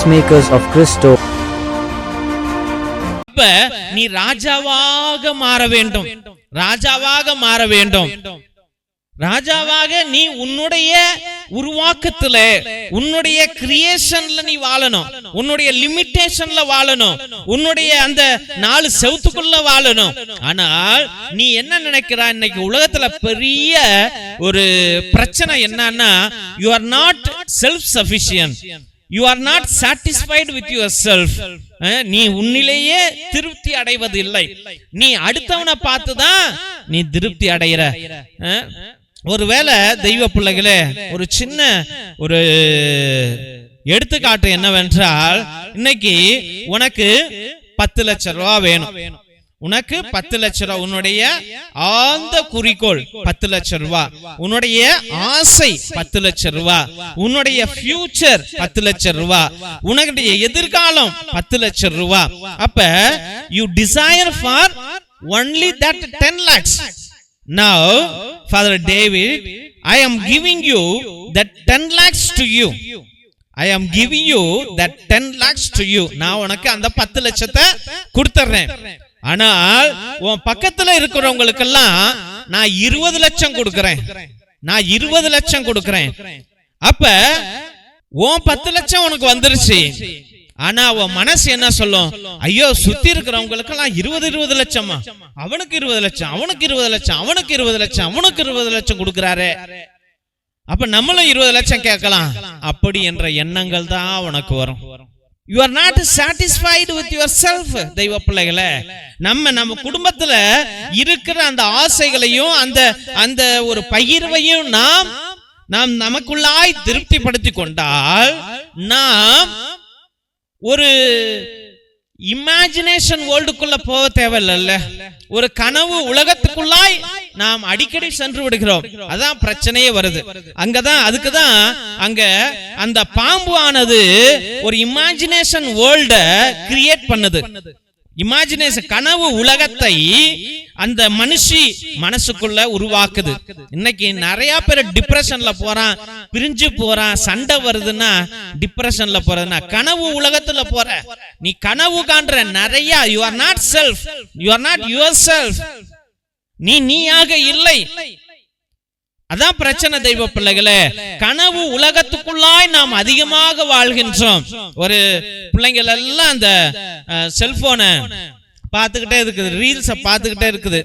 peacemakers of Christo. அப்ப நீ ராஜாவாக மாற வேண்டும், ராஜாவாக மாற வேண்டும். ராஜாவாக நீ உன்னுடைய உருவாக்கத்துல, உன்னுடைய கிரியேஷன்ல நீ வாழணும், உன்னுடைய லிமிட்டேஷன்ல வாழணும், உன்னுடைய அந்த 4 செவுத்துக்குள்ள வாழணும். ஆனால் நீ என்ன நினைக்கிறாய்? இன்னைக்கு உலகத்துல பெரிய ஒரு பிரச்சனை என்னன்னா, you are not self sufficient, you are not satisfied with yourself. நீ உன்னிலேயே திருப்தி அடைவது இல்லை, நீ அடுத்தவனை பார்த்துதான் நீ திருப்தி அடைகிற. ஒருவேளை தெய்வ பிள்ளைகளே, ஒரு சின்ன ஒரு எடுத்துக்காட்டு என்னவென்றால், இன்னைக்கு உனக்கு 10 லட்சம் ரூபாய் வேணும், உனக்கு 10 லட்சம் ரூபாய், உன்னுடைய ஆழ்ந்த குறிக்கோள் 10 லட்சம் ரூபாய், உன்னுடைய ஆசை 10 லட்சம் ரூபாய், உன்னுடைய ஃபியூச்சர் 10 லட்சம் ரூபாய், உன்னுடைய எதிர்காலம் 10 லட்சம் ரூபாய். அப்ப you desire for only that 10 lakhs. Now, Father David, I am giving you that 10 lakhs to you. I am giving you that 10 lakhs to you. நான் உனக்கு அந்த 10 லட்சத்தை கொடுத்துறேன். ஆனால் உன் பக்கத்துல இருக்கிறவங்களுக்கெல்லாம் நான் 20 லட்சம் கொடுக்கிறேன், நான் 20 லட்சம் கொடுக்கிறேன். அப்ப உன் 10 லட்சம் உனக்கு வந்துருச்சு. ஆனா உன் மனசு என்ன சொல்லும்? ஐயோ, சுத்தி இருக்கிறவங்களுக்கு எல்லாம் 20 லட்சமா, அவனுக்கு 20 லட்சம், அவனுக்கு 20 லட்சம், அவனுக்கு 20 லட்சம், அவனுக்கு 20 லட்சம் கொடுக்கிறாரு, அப்ப நம்மளும் 20 லட்சம் கேட்கலாம். அப்படி என்ற எண்ணங்கள் தான் உனக்கு வரும். You are not satisfied with yourself. தெய்வ பிள்ளைகளே, நம்ம குடும்பத்துல இருக்கிற அந்த ஆசைகளையும் அந்த ஒரு பகிர்வையும் நாம் நமக்குள்ளாய் திருப்திப்படுத்தி கொண்டால், நாம் ஒரு இமேஜினேஷன் வேர்ல்டுக்குள்ள போக தேவையில்ல, ஒரு கனவு உலகத்துக்குள்ளாய் நாம் அடிக்கடி சென்று விடுகிறோம். அதான் பிரச்சனையே வருது. அதுக்குதான் அங்க அந்த பாம்பு ஆனது ஒரு இமேஜினேஷன் வேர்ல்ட கிரியேட் பண்ணுது. இமேஜினேஷன் கனவு உலகத்தை அந்த மனசுக்குள்ள உருவாக்குது. இன்னைக்கு நிறைய பேர் டிப்ரெஷன்ல போறான், பிரிஞ்சு போறான், சண்டை வருதுன்னா டிப்ரெஷன்ல போறதுன்னா கனவு உலகத்துல போற. நீ கனவு காண்ற நிறைய. You are not self, you are not your self. நீயாக இல்லை. அதான் பிரச்சனை தெய்வ பிள்ளைகளே. கனவு உலகத்துக்குள்ளாய் நாம் அதிகமாக வாழ்கின்றோம். ஒரு பிள்ளைங்கள் எல்லாம் அந்த செல்போனை பார்த்துக்கிட்டே இருக்குது, ரீல்ஸை பார்த்துக்கிட்டே இருக்குது.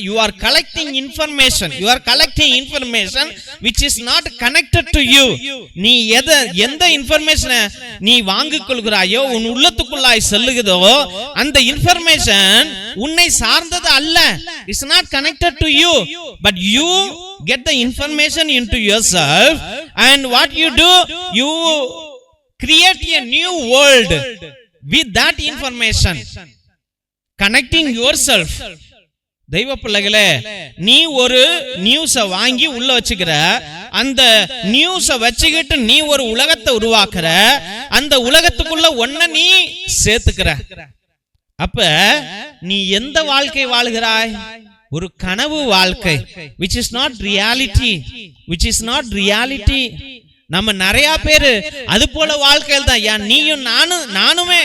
You are collecting information, you are collecting information which is not connected to you. நீ எந்த இன்ஃபர்மேஷனை நீ வாங்கிக் கொள்கிறாயோ, உன் உள்ளத்துக்குள்ளாய் செல்லுகிறதோ, அந்த இன்ஃபர்மேஷன் உன்னை சார்ந்தது அல்ல. It's not connected to you, but you get the information into yourself, and what you do, you create a new world with that information, connecting yourself. தெய்வ பிள்ளைகளே, நீ ஒரு நியூஸை வாங்கி உள்ள வச்சுக்கிற, அந்த நியூஸை வச்சுக்கிட்டு நீ ஒரு உலகத்தை உருவாக்குற, அந்த உலகத்துக்குள்ள ஒன்ன நீ சேர்த்துக்கிற. அப்ப நீ எந்த வாழ்க்கை வாழ்கிறாய்? ஒரு கனவு வாழ்க்கை, which is not reality, which is not reality. நம்ம நிறைய பேரு அது போல வாழ்க்கையில் தான் நீயும் நானுமே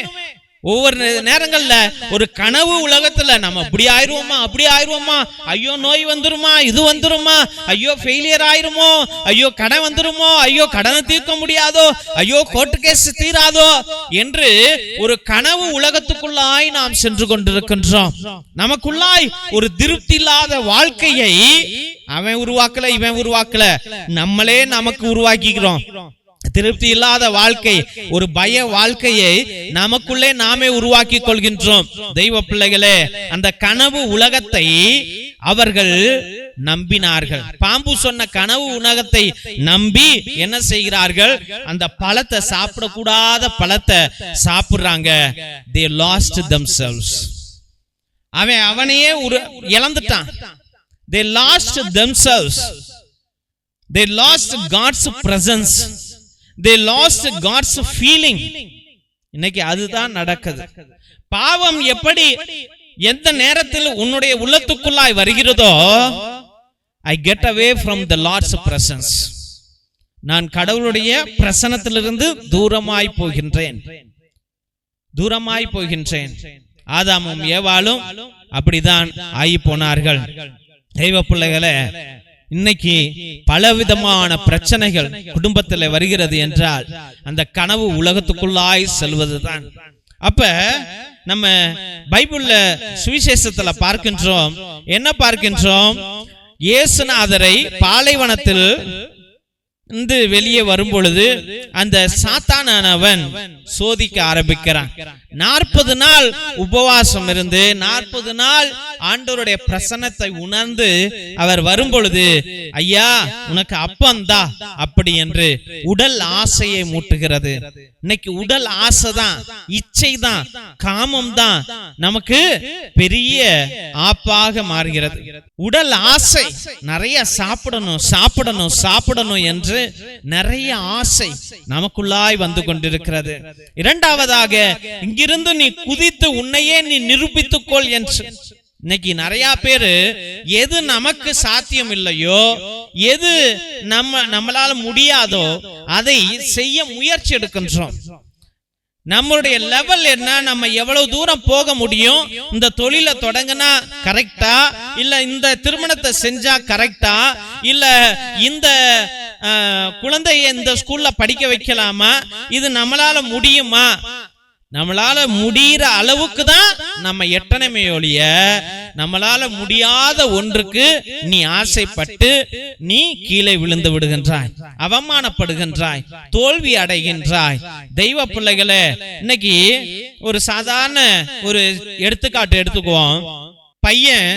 ஒவ்வொரு நேரங்கள்ல ஒரு கனவு உலகத்துல நம்ம இப்படி ஆயிருவோமா, அப்படி ஆயிருவோமா, ஐயோ நோய் வந்துருமா, இது வந்துருமா, ஐயோ ஃபெயிலியர் ஆயிருமோ, ஐயோ கடன் வந்துருமோ, ஐயோ கடனை தீர்க்க முடியாதோ, ஐயோ கோர்ட்டு கேஸ் தீராதோ என்று ஒரு கனவு உலகத்துக்குள்ளாய் நாம் சென்று கொண்டிருக்கின்றோம். நமக்குள்ளாய் ஒரு திருப்தி இல்லாத வாழ்க்கையை அவன் உருவாக்கல, இவன் உருவாக்கல, நம்மளே நமக்கு உருவாக்கிக்கிறோம். திருப்தி இல்லாத வாழ்க்கை, ஒரு பய வாழ்க்கையை நமக்குள்ளே நாமே உருவாக்கி கொள்கின்றோம். தெய்வ பிள்ளைகளே, அந்த கனவு உலகத்தை அவர்கள் நம்பினார்கள். பாம்பு சொன்ன கனவு உலகத்தை நம்பி என்ன செய்கிறார்கள்? அந்த பழத்தை, சாப்பிடக்கூடாத பழத்தை சாப்பிடுறாங்க. They lost themselves. அவனையே இழந்துட்டான். They lost themselves. They lost God's presence. They lost God's feeling. இன்னைக்கு அதுதான் நடக்குது. பாவம் எப்படி எந்த நேரத்தில் உன்னுடைய உள்ளத்துக்குள்ளாய் வருகிறதோ, I get away from the Lord's presence. நான் கடவுளுடைய பிரசன்னத்திலிருந்து தூரமாய் போகின்றேன். ஆதாமும் ஏவாளும் அப்படிதான் ஆகி போனார்கள். தெய்வ பிள்ளைகளே, இன்னைக்கு பலவிதமான பிரச்சனைகள் குடும்பத்தில் வருகிறது என்றால் அந்த கனவு உலகத்துக்குள்ளாய் செல்வதுதான். அப்ப நம்ம பைபிள்ல சுவிசேஷத்துல பார்க்கின்றோம், என்ன பார்க்கின்றோம்? இயேசுநாதரை பாலைவனத்தில் இருந்து வெளியே வரும் பொழுது அந்த சாத்தானானவன் சோதிக்க ஆரம்பிக்கிறான். 40 நாள் உபவாசம் இருந்து 40 நாள் ஆண்டவருடைய பிரசன்னத்தை உணர்ந்து அவர் வரும் பொழுது, ஐயா உனக்கு அப்பந்தா அப்படி என்று உடல் ஆசையை மூட்டுகிறது. இன்னைக்கு உடல் ஆசைதான், இச்சை தான், காமம் தான் நமக்கு பெரிய ஆப்பாக மாறுகிறது. உடல் ஆசை, நிறைய சாப்பிடணும் என்று நிறைய ஆசை நமக்குள்ளாய் வந்து கொண்டிருக்கிறது. இரண்டாவதாக, இங்கிருந்து நீ குதித்து உன்னையே நீ நிரூபித்துக் கொள் என்று. இன்னைக்கு நிறைய பேரு எது நமக்கு சாத்தியம் இல்லையோ, எது நம்மளால முடியாதோ அதை செய்ய முயற்சி எடுக்கின்றோம். நம்மளுடைய லெவல் என்ன, நம்ம எவ்வளவு தூரம் போக முடியும், இந்த தொழிலை தொடங்கினா கரெக்டா, இல்ல இந்த திருமணத்தை செஞ்சா கரெக்டா, இல்ல இந்த குழந்தைய இந்த ஸ்கூல்ல படிக்க வைக்கலாமா, இது நம்மளால முடியுமா, நம்மளால முடிகிற அளவுக்கு தான் நம்ம எட்டனமே ஒழிய நம்மளால முடியாத ஒன்றுக்கு நீ ஆசைப்பட்டு நீ கீழே விழுந்து விடுகின்றாய், அவமானப்படுகின்றாய், தோல்வி அடைகின்றாய். தெய்வ பிள்ளைகளே, இன்னைக்கு ஒரு சாதாரண ஒரு எடுத்துக்காட்டு எடுத்துக்குவோம். பையன்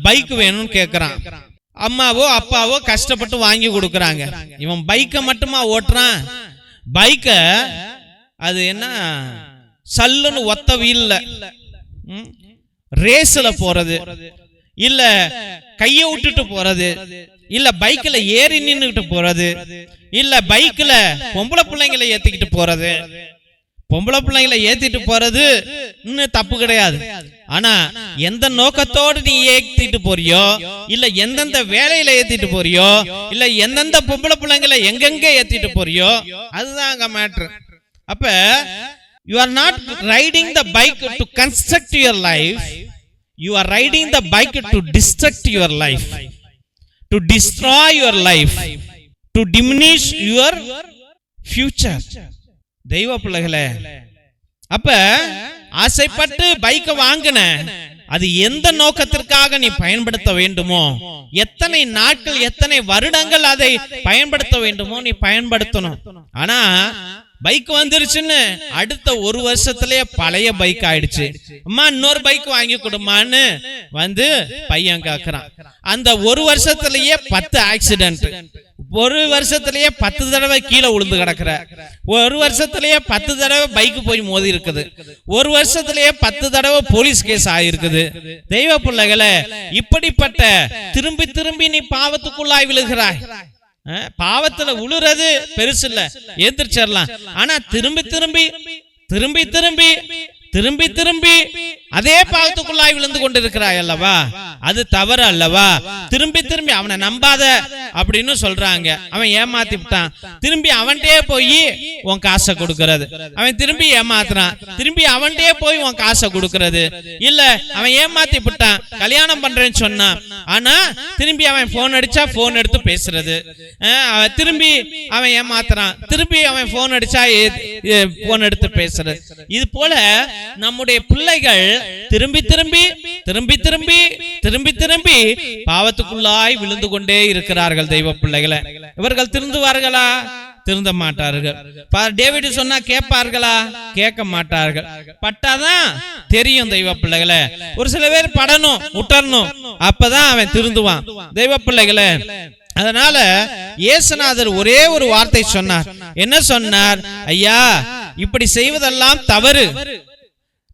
பைக் வேணும்னு கேட்கிறான். அம்மாவோ அப்பாவோ கஷ்டப்பட்டு வாங்கி கொடுக்கறாங்க. இவன் பைக்கை மட்டுமா ஓட்டுறான்? பைக்க அது என்ன சல்லுன்னு ஒத்த வீல்ல ரேஸ்ல போறது, இல்ல கைய விட்டுட்டு போறது, இல்ல பைக்ல ஏறி நின்னுட்டு போறது, இல்ல பைக்ல பொம்பளை பிள்ளைங்களை ஏத்திக்கிட்டு போறது. பொம்பளை பிள்ளைங்களை ஏத்திட்டு போறது இன்னும் தப்பு கிடையாது. ஆனா எந்த நோக்கத்தோடு நீ ஏத்திட்டு போறியோ, இல்ல எந்தெந்த வேலையில ஏத்திட்டு போறியோ, இல்ல எந்தெந்த பொம்பளை பிள்ளைங்களை எங்கெங்க ஏத்திட்டு போறியோ, அதுதான் அங்க மேட்டர். அப்ப you are not riding the bike to construct your life, you are riding the bike to destruct your life, to destroy your life, to diminish your future. தெய்வ பிள்ளைகளே, அப்ப ஆசைப்பட்டு பைக்கை வாங்கின, அது எந்த நோக்கத்திற்காக நீ பயன்படுத்த வேண்டுமோ, எத்தனை நாட்கள் எத்தனை வருடங்கள் அதை பயன்படுத்த வேண்டுமோ நீ பயன்படுத்தணும். ஆனா பைக் வந்துருச்சுன்னு அடுத்த ஒரு வருஷத்திலேயே பழைய பைக் ஆயிடுச்சு. அம்மா இன்னொரு பைக் வாங்கி கொடுமான்னு வந்து பையன் கேக்குறான். அந்த ஒரு வருஷத்திலேயே 10 ஆக்சிடென்ட், ஒரு வருஷத்திலேயே 10 தடவை கீழே உளுந்து கிடக்குற, ஒரு வருஷத்திலேயே 10 தடவை பைக் போய் மோதி இருக்குது, ஒரு வருஷத்திலேயே 10 தடவை போலீஸ் கேஸ் ஆகிருக்குது. தெய்வ பிள்ளைகளே, இப்படிப்பட்ட திரும்பி திரும்பி நீ பாவத்துக்குள்ளாய் விழுகிறாய். பாவத்துல உழுறது பெருசு இல்ல, எந்திரிச்சிடலாம். ஆனா திரும்பி திரும்பி திரும்பி திரும்பி திரும்பி திரும்பி அதே பாவத்துக்குள்ளாய் விழுந்து கொண்டிருக்கிறாய் அல்லவா, அது தவறு அல்லவா? திரும்பி திரும்பி அவனை நம்பாத அப்படின்னு சொல்றாங்க. அவன் ஏமாத்தி விட்டான், திரும்பி அவன்கிட்டே போய் உன் காசை கொடுக்கறது. அவன் திரும்பி ஏமாத்துறான், திரும்பி அவன்கிட்டே போய் உன் காசை கொடுக்கறது. இல்ல அவன் ஏமாத்தி விட்டான், கல்யாணம் பண்றேன்னு சொன்னான், ஆனா திரும்பி அவன் போன் அடிச்சா போன் எடுத்து பேசுறது. திரும்பி அவன் ஏமாத்துறான், திரும்பி அவன் போன் அடிச்சா போன் எடுத்து பேசுறது. இது போல நம்முடைய பிள்ளைகள் திரும்பி திரும்பி திரும்பி திரும்பி திரும்பி திரும்பி பாவத்துக்குள்ளாய் விழுந்து கொண்டே இருக்கிறார்கள். தெய்வ பிள்ளைகளை, இவர்கள் திருந்துவார்களா? திருந்த மாட்டார்கள். டேவிட் சொன்னா கேட்பார்களா? கேட்க மாட்டார்கள். பட்டாதான் தெரியும். தெய்வ பிள்ளைகளை, ஒரு சில பேர் படணும் விட்டரணும், அப்பதான் அவன் திருந்துவான். தெய்வ பிள்ளைகளை, அதனால இயேசுநாதர் ஒரே ஒரு வார்த்தை சொன்னார். என்ன சொன்னார்? ஐயா, இப்படி செய்வதெல்லாம் தவறு.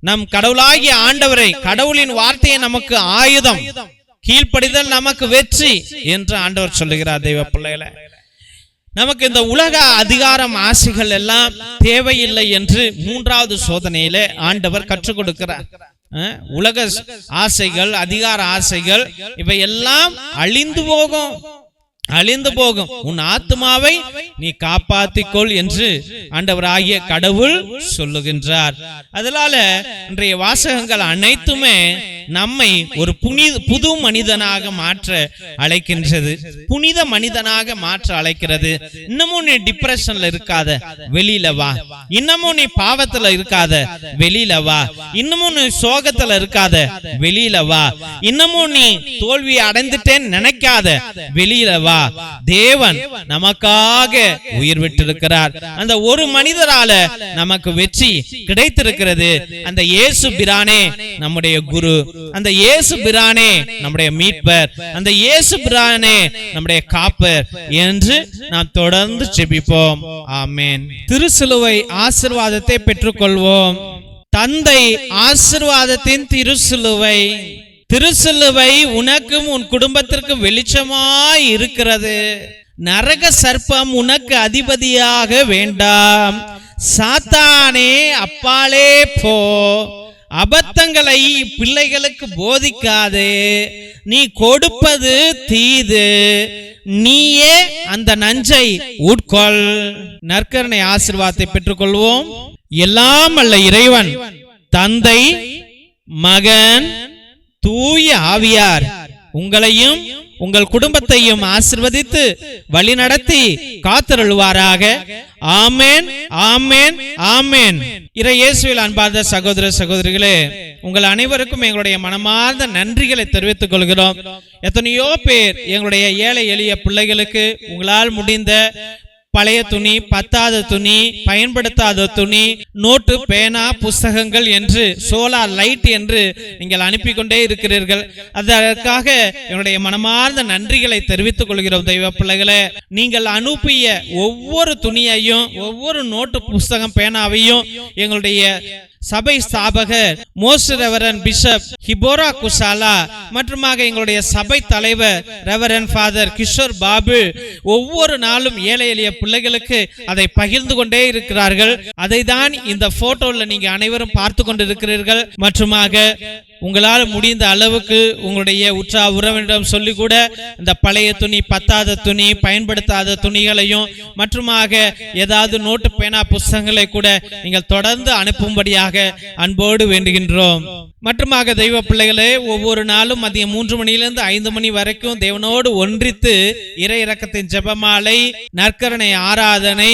நம் கடவுளாகிய ஆண்டவரை, கடவுளின் வார்த்தையை நமக்கு ஆயுதம், கீழ்ப்படிதல் நமக்கு வெற்றி என்று ஆண்டவர் சொல்லுகிறார். தெய்வ பிள்ளைகளை, நமக்கு இந்த உலக அதிகாரம் ஆசைகள் எல்லாம் தேவையில்லை என்று 3வது சோதனையிலே ஆண்டவர் கற்றுக் கொடுக்கிறார். உலக ஆசைகள், அதிகார ஆசைகள் இவை எல்லாம் அழிந்து போகும். அழிந்து போகும், உன் ஆத்மாவை நீ காப்பாத்திக்கொள் என்று ஆண்டவராகிய கடவுள் சொல்லுகின்றார். அதனால இன்றைய வாசகங்கள் அனைத்துமே நம்மை ஒரு புது மனிதனாக மாற்ற அழைக்கின்றது, புனித மனிதனாக மாற்ற அழைக்கிறது. இன்னமும் நீ டிப்ரெஷன்ல இருக்காத, வெளியில வா. இன்னமும் நீ பாவத்துல இருக்காத, வெளியில வா. இன்னமும் நீ சோகத்துல இருக்காத, வெளியில வா. இன்னமும் நீ தோல்வி அடைந்துட்டேன்னு நினைக்காத, வெளியில வா. தேவன் நமக்காக உயிர் விட்டிருக்கிறார். அந்த ஒரு மனிதரால நமக்கு வெற்றி கிடைத்திருக்கிறது. அந்த இயேசு பிரானே நம்முடைய குரு, அந்த இயேசு பிரானே நம்முடைய மீட்பர், அந்த இயேசு பிரானே நம்முடைய காப்பர் என்று நாம் தொடர்ந்து ஜெபிப்போம். ஆமென். திருசிலுவை ஆசீர்வாதத்தை பெற்றுக்கொள்வோம். தந்தை ஆசீர்வாதத்தின் திருசிலுவை. திருசிலுவை உனக்கும் உன் குடும்பத்திற்கும் வெளிச்சமாய் இருக்கிறது. நரக சர்ப்பம் உனக்கு அதிபதியாக வேண்டாம். சாத்தானே அப்பாலே போ. அபத்தங்களை பிள்ளைகளுக்கு போதிக்காதே. நீ கொடுப்பது தீது, நீயே அந்த நஞ்சை உட்கொள். நற்கருணை ஆசீர்வாதத்தை பெற்றுக்கொள்வோம். எல்லாம் அல்ல இறைவன் தந்தை, மகன், தூய ஆவியார் உங்களையும் உங்கள் குடும்பத்தையும் ஆசீர்வதித்து வழிநடத்தி காத்தருள்வாராக. ஆமென், ஆமென், ஆமென். இயேசுவில் அன்பார்ந்த சகோதர சகோதரிகளே, உங்கள் அனைவருக்கும் எங்களுடைய மனமார்ந்த நன்றிகளை தெரிவித்துக் கொள்கிறோம். எத்தனையோ பேர் எங்களுடைய ஏழை எளிய பிள்ளைகளுக்கு உங்களால் முடிந்த பழைய துணி, பத்தாத துணி, பயன்படுத்தாத துணி, நோட்டு, பேனா, புஸ்தகங்கள் என்று சோலார் லைட் என்று நீங்கள் அனுப்பி கொண்டே இருக்கிறீர்கள். அதற்காக என்னுடைய மனமார்ந்த நன்றிகளை தெரிவித்துக் கொள்கிறோம். தெய்வ பிள்ளைகளே, நீங்கள் அனுப்பிய ஒவ்வொரு துணியையும், ஒவ்வொரு நோட்டு, புஸ்தகம், பேனாவையும் எங்களுடைய சபை ஸ்தாபகர் மோஸ்ட் ரெவரண்ட் பிஷப் ஹிபோரா குசாலா மற்றும் எங்களுடைய சபை தலைவர் ரெவரண்ட் ஃபாதர் கிஷோர் பாபு ஒவ்வொரு நாளும் ஏழை எளிய பிள்ளைகளுக்கு அதை பகிர்ந்து கொண்டே இருக்கிறார்கள். அதை தான் இந்த போட்டோல நீங்க அனைவரும் பார்த்து கொண்டிருக்கிறீர்கள். மற்றுமாக உங்களால் முடிந்த அளவுக்கு உங்களுடைய உற்றா உறவினரிடம் சொல்லி கூட இந்த பழைய துணி, பத்தாத துணி, பயன்படுத்தாத துணிகளையும் மற்றுமாக ஏதாவது நோட்டு, பேனா, புஸ்தகங்களை கூட நீங்கள் தொடர்ந்து அனுப்பும்படியாக அன்போடு வேண்டுகின்றோம். மற்றுமாக தெய்வ பிள்ளைகளே, ஒவ்வொரு நாளும் மதியம் 3 மணியிலிருந்து 5 மணி வரைக்கும் தேவனோடு ஒன்றித்து இறை இரக்கத்தின் ஜெபமாலை, நற்கருணை ஆராதனை,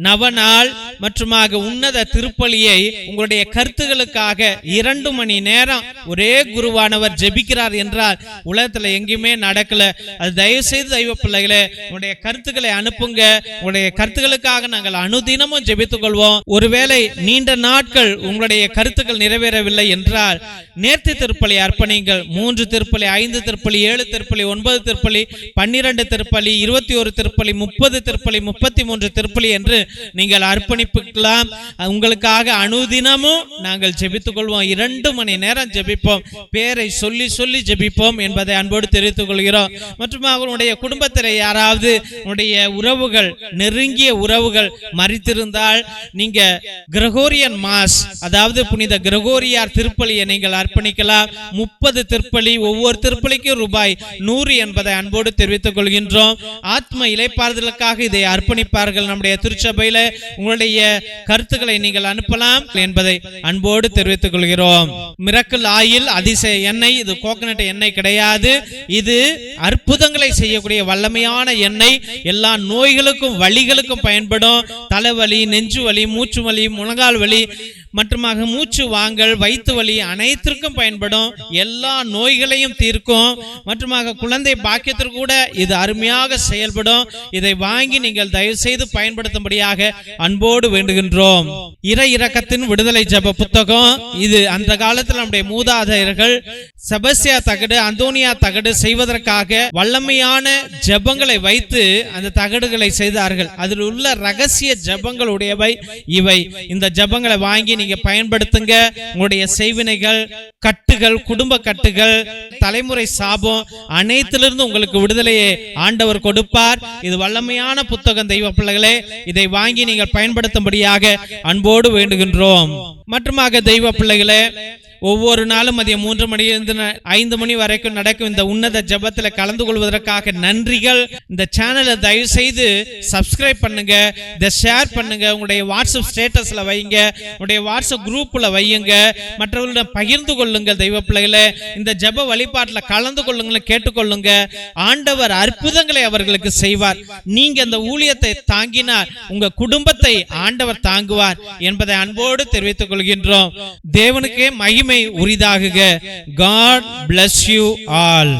நவநாள் மற்றுமாக உன்னத திருப்பலியை உங்களுடைய கருத்துகளுக்காக 2 மணி நேரம் ஒரே குருவானவர் ஜெபிக்கிறார் என்றால் உலகத்துல எங்கேயுமே நடக்கல. அது தயவு செய்து தெய்வ பிள்ளைகளே, உங்களுடைய கருத்துக்களை அனுப்புங்க. உங்களுடைய கருத்துக்களுக்காக நாங்கள் அனுதினமும் ஜெபித்துக் கொள்வோம். ஒருவேளை நீண்ட நாட்கள் உங்களுடைய கருத்துக்கள் நிறைவேறவில்லை என்றால் நேர்த்தி திருப்பலி அர்ப்பணிங்கள். 3 திருப்பலி, 5 திருப்பலி, 7 திருப்பலி, 9 திருப்பலி, 12 திருப்பலி, 21 திருப்பலி, 30 திருப்பலி, 33 திருப்பலி என்று நீங்கள் அர்ப்பணிப்புக்கலாம். உங்களுக்காக அனுதினமும் நாங்கள் ஜெபித்துக் கொள்வோம். 2 மணி நேரம் ஜெபிப்போம். பேரை சொல்லி சொல்லி ஜெபிப்போம் என்பதை அன்போடு தெரிவித்துக் கொள்கிறோம். மற்றும் அவருடைய குடும்பத்தில் யாராவது உடைய உறவுகள், நெருங்கிய உறவுகள் மரித்திருந்தால் நீங்க கிரகோரியன் மாஸ், அதாவது புனித கிரகோரியார் திருப்பலியை நீங்கள் அர்ப்பணிக்கலாம். 30 திருப்பலி, ஒவ்வொரு திருப்பலிக்கும் ரூபாய் 100 என்பதை அன்போடு தெரிவித்துக் கொள்கின்றோம். ஆத்ம இளைப்பாறுதலுக்காக இதை அர்ப்பணிப்பார்கள். நம்முடைய திருச்சபையில உங்களுடைய கருத்துக்களை நீங்கள் அனுப்பலாம் என்பதை அன்போடு தெரிவித்துக் கொள்கிறோம். மிரக்கல் ஆயில், அதிசய எண்ணெய், இது கோகனட் எண்ணெய் கிடையாது. இது அற்புதங்களை செய்யக்கூடிய வல்லமையான எண்ணெய். எல்லா நோய்களுக்கும் வலிகளுக்கும் பயன்படும். தலைவலி, நெஞ்சு வலி, மூச்சு வலி, முழங்கால் வலி மற்றுமாக மூச்சு வாங்கல், வயிற்று வலி அனைத்திற்கும் பயன்படும். எல்லா நோய்களையும் தீர்க்கும். மற்றுமாக குழந்தை பாக்கியத்திற்கு கூட இது அருமையாக செயல்படும். இதை வாங்கி நீங்கள் தயவு செய்து பயன்படுத்தும்படியாக அன்போடு வேண்டுகின்றோம். இறை இரக்கத்தின் விடுதலை ஜெப புத்தகம். இது அந்த காலத்தில் நம்முடைய மூதாதையர்கள் செபஸ்தியா தகடு, அந்தோனியா தகடு செய்வதற்காக வல்லமையான ஜெபங்களை வைத்து அந்த தகடுகளை செய்தார்கள். அதில் உள்ள ரகசிய ஜெபங்கள் உடையவை இவை. இந்த ஜெபங்களை வாங்கி நீங்க பயன்படுத்துங்க. உங்களுடைய செய்வினைகள், கட்டுகள், குடும்ப கட்டுகள், தலைமுறை சாபம் அனைத்திலிருந்து உங்களுக்கு விடுதலையை ஆண்டவர் கொடுப்பார். இது வல்லமையான புத்தகம் தெய்வ பிள்ளைகளே. இதை வாங்கி நீங்கள் பயன்படுத்தும்படியாக அன்போடு வேண்டுகின்றோம். மற்றுமாக தெய்வ பிள்ளைகளே, ஒவ்வொரு நாளும் மதியம் 3 மணியிலிருந்து 5 மணி வரைக்கும் நடக்கும் இந்த உன்னத ஜெபத்தில் கலந்து கொள்வதற்காக நன்றிகள். இந்த சேனலை தயவு செய்து சப்ஸ்கிரைப் பண்ணுங்க, இதை ஷேர் பண்ணுங்க, உங்களுடைய வாட்ஸ்அப் ஸ்டேட்டஸ்ல வைங்க, உங்களுடைய வாட்ஸ்அப் குரூப்ல வையுங்க, மற்றவர்களிடம் பகிர்ந்து கொள்ளுங்கள். தெய்வ பிள்ளைகளே, இந்த ஜெப வழிபாட்டில் கலந்து கொள்ளுங்கள், கேட்டுக்கொள்ளுங்க. ஆண்டவர் அற்புதங்களை அவர்களுக்கு செய்வார். நீங்க இந்த ஊழியத்தை தாங்கினார், உங்க குடும்பத்தை ஆண்டவர் தாங்குவார் என்பதை அன்போடு தெரிவித்துக் கொள்கின்றோம். தேவனுக்கே மகிமை உரிதாகுக. God bless you all.